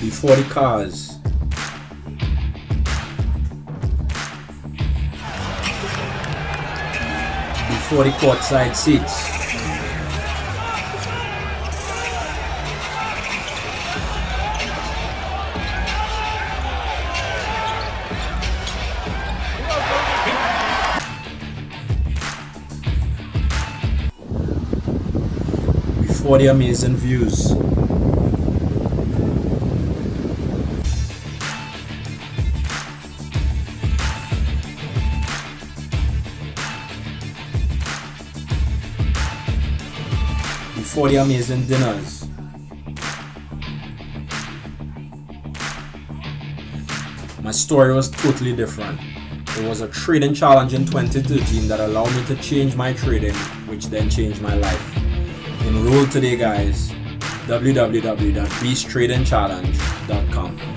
before the cars, before the courtside seats, before the amazing views, before the amazing dinners, my story was totally different. It was a trading challenge in 2013 that allowed me to change my trading, which then changed my life. Enroll today, guys. www.beasttradingchallenge.com.